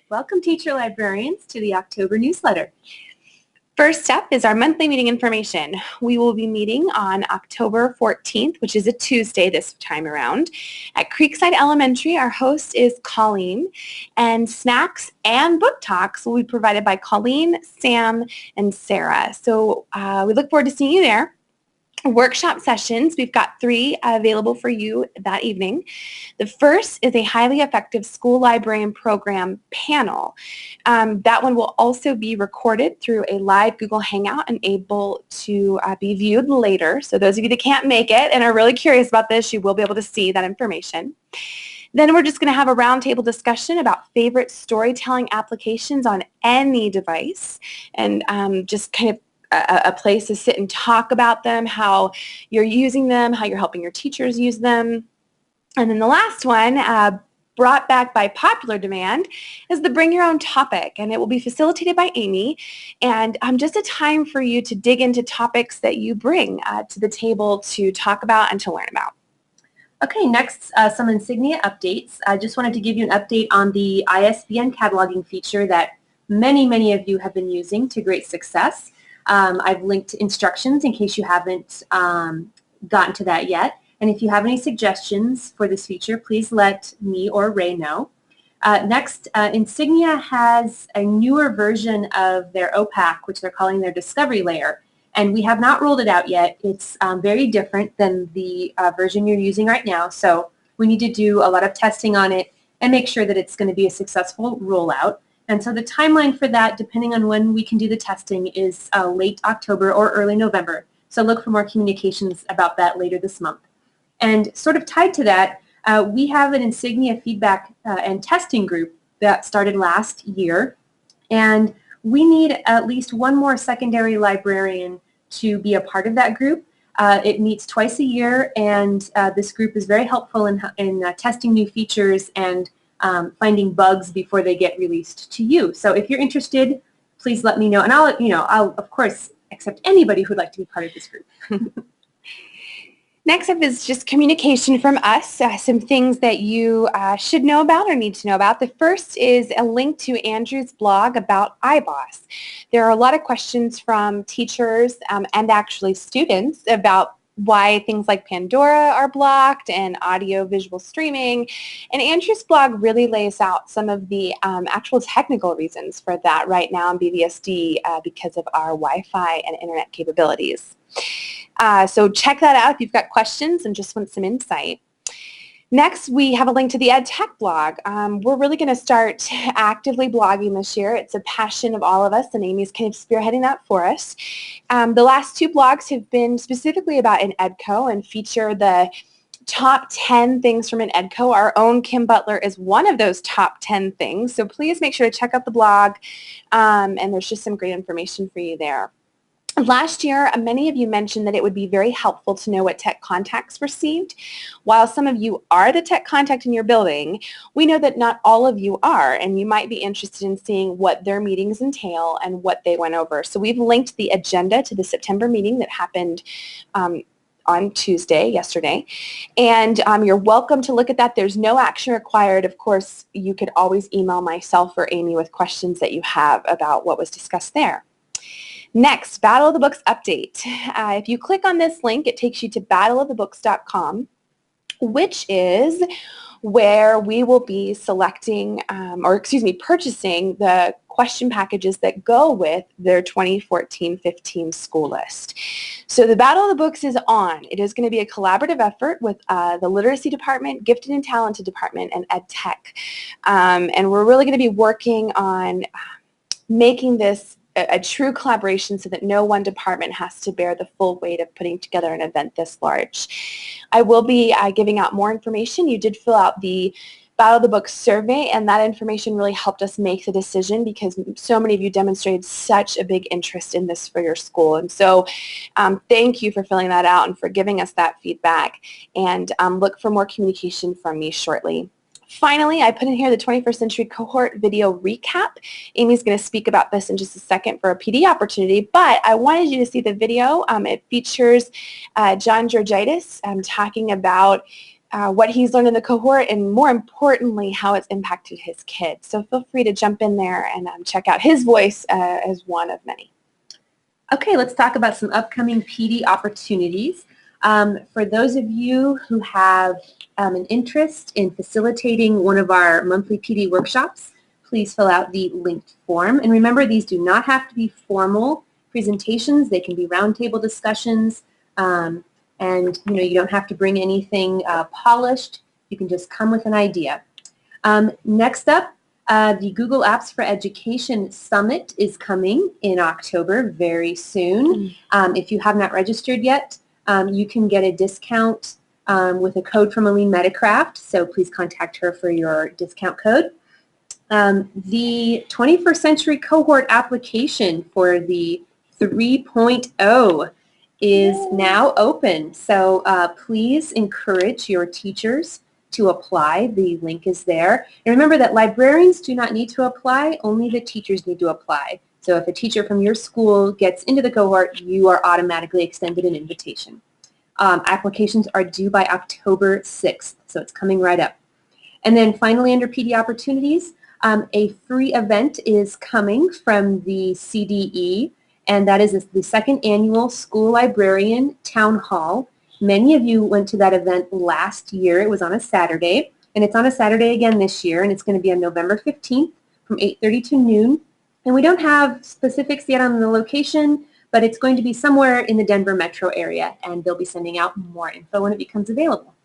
Welcome, teacher librarians, to the October newsletter. First up is our monthly meeting information. We will be meeting on October 14th, which is a Tuesday this time around. At Creekside Elementary, our host is Colleen, and snacks and book talks will be provided by Colleen, Sam, and Sarah. So we look forward to seeing you there. Workshop sessions, we've got 3 available for you that evening. The first is a highly effective school librarian program panel. That one will also be recorded through a live Google Hangout and able to be viewed later. So those of you that can't make it and are really curious about this, you will be able to see that information. Then we're just going to have a roundtable discussion about favorite storytelling applications on any device, and just kind of a place to sit and talk about them, how you're using them, how you're helping your teachers use them. And then the last one, brought back by popular demand, is the Bring Your Own Topic, and it will be facilitated by Amy, and just a time for you to dig into topics that you bring to the table to talk about and to learn about. Okay, next, some Insignia updates. I just wanted to give you an update on the ISBN cataloging feature that many of you have been using to great success. I've linked instructions in case you haven't gotten to that yet. And if you have any suggestions for this feature, please let me or Ray know. Next, Insignia has a newer version of their OPAC, which they're calling their discovery layer. And we have not rolled it out yet. It's very different than the version you're using right now. So we need to do a lot of testing on it and make sure that it's going to be a successful rollout. And so the timeline for that, depending on when we can do the testing, is late October or early November. So look for more communications about that later this month. And sort of tied to that, we have an Insignia feedback and testing group that started last year. And we need at least one more secondary librarian to be a part of that group. It meets twice a year, and this group is very helpful in testing new features and finding bugs before they get released to you. So if you're interested, please let me know, and I'll of course accept anybody who'd like to be part of this group. Next up is just communication from us, some things that you should know about or need to know about. The first is a link to Andrew's blog about iBoss. There are a lot of questions from teachers and actually students about why things like Pandora are blocked and audio-visual streaming. And Andrew's blog really lays out some of the actual technical reasons for that right now in BVSD because of our Wi-Fi and internet capabilities. So check that out if you've got questions and just want some insight. Next, we have a link to the EdTech blog. We're really going to start actively blogging this year. It's a passion of all of us, and Amy's kind of spearheading that for us. The last 2 blogs have been specifically about an EdCo and feature the top 10 things from an EdCo. Our own Kim Butler is one of those top 10 things, so please make sure to check out the blog, and there's just some great information for you there. Last year, many of you mentioned that it would be very helpful to know what tech contacts received. While some of you are the tech contact in your building, we know that not all of you are, and you might be interested in seeing what their meetings entail and what they went over. So we've linked the agenda to the September meeting that happened on Tuesday, yesterday, and you're welcome to look at that. There's no action required. Of course, you could always email myself or Amy with questions that you have about what was discussed there. Next, Battle of the Books update. If you click on this link, it takes you to battleofthebooks.com, which is where we will be selecting, purchasing the question packages that go with their 2014-15 school list. So the Battle of the Books is on. It is going to be a collaborative effort with the Literacy Department, Gifted and Talented Department, and EdTech. And we're really going to be working on making this a true collaboration so that no one department has to bear the full weight of putting together an event this large. I will be giving out more information. You did fill out the Battle of the Books survey, and that information really helped us make the decision because so many of you demonstrated such a big interest in this for your school. And so thank you for filling that out and for giving us that feedback, and look for more communication from me shortly. Finally, I put in here the 21st Century Cohort video recap. Amy's going to speak about this in just a second for a PD opportunity, but I wanted you to see the video. It features John Georgitis talking about what he's learned in the cohort, and more importantly, how it's impacted his kids. So feel free to jump in there and check out his voice as one of many. Okay, let's talk about some upcoming PD opportunities. For those of you who have an interest in facilitating one of our monthly PD workshops, please fill out the linked form. And remember, these do not have to be formal presentations. They can be roundtable discussions. And you don't have to bring anything polished. You can just come with an idea. Next up, the Google Apps for Education Summit is coming in October very soon. If you have not registered yet, you can get a discount with a code from Aline Metacraft, so please contact her for your discount code. The 21st Century Cohort application for the 3.0 is now open, so please encourage your teachers to apply. The link is there. And remember that librarians do not need to apply, only the teachers need to apply. So if a teacher from your school gets into the cohort, you are automatically extended an invitation. Applications are due by October 6th, so it's coming right up. And then finally, under PD opportunities, a free event is coming from the CDE, and that is the second annual School Librarian Town Hall. Many of you went to that event last year. It was on a Saturday, and it's on a Saturday again this year, and it's going to be on November 15th from 8:30 to noon. And we don't have specifics yet on the location, but it's going to be somewhere in the Denver metro area, and they'll be sending out more info when it becomes available.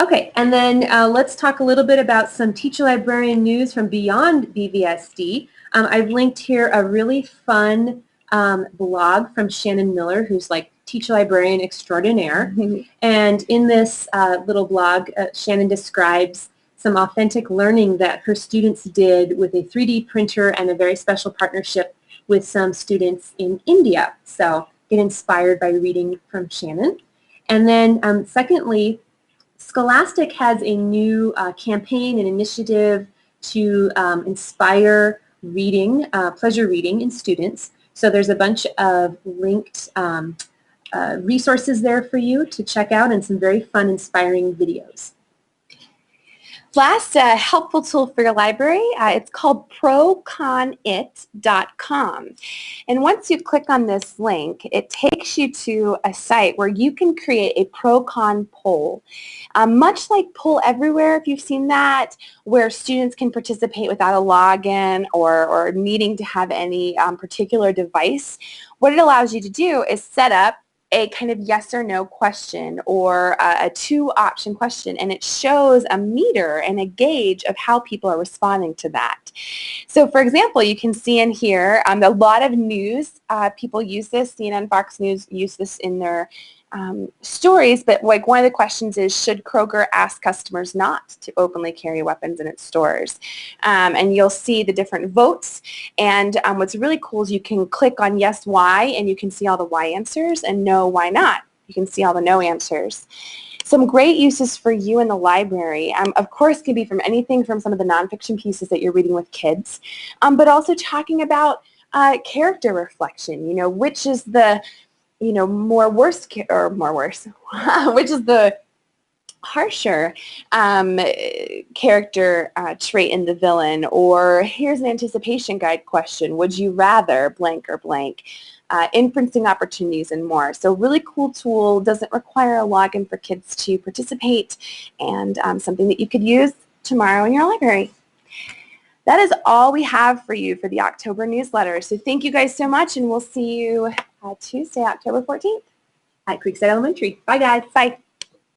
Okay, and then let's talk a little bit about some teacher librarian news from beyond BVSD. I've linked here a really fun blog from Shannon Miller, who's like teacher librarian extraordinaire. And in this little blog, Shannon describes some authentic learning that her students did with a 3D printer and a very special partnership with some students in India. So get inspired by reading from Shannon. And then secondly, Scholastic has a new campaign and initiative to inspire reading, pleasure reading in students. So there's a bunch of linked resources there for you to check out and some very fun, inspiring videos. Last helpful tool for your library, it's called ProConit.com. And once you click on this link, it takes you to a site where you can create a ProCon poll. Much like Poll Everywhere, if you've seen that, where students can participate without a login or needing to have any particular device, what it allows you to do is set up a kind of yes or no question or a two-option question, and it shows a meter and a gauge of how people are responding to that. So for example, you can see in here a lot of news people use this. CNN, Fox News use this in their stories, but like one of the questions is, should Kroger ask customers not to openly carry weapons in its stores? And you'll see the different votes, and what's really cool is you can click on yes, why, and you can see all the why answers, and no, why not. You can see all the no answers. Some great uses for you in the library, of course, can be from anything from some of the nonfiction pieces that you're reading with kids, but also talking about character reflection, which is the which is the harsher character trait in the villain, or here's an anticipation guide question, would you rather blank or blank, inferencing opportunities and more. So really cool tool, doesn't require a login for kids to participate, and something that you could use tomorrow in your library. That is all we have for you for the October newsletter. So thank you guys so much, and we'll see you Tuesday, October 14th. At Creekside Elementary. Bye, guys. Bye.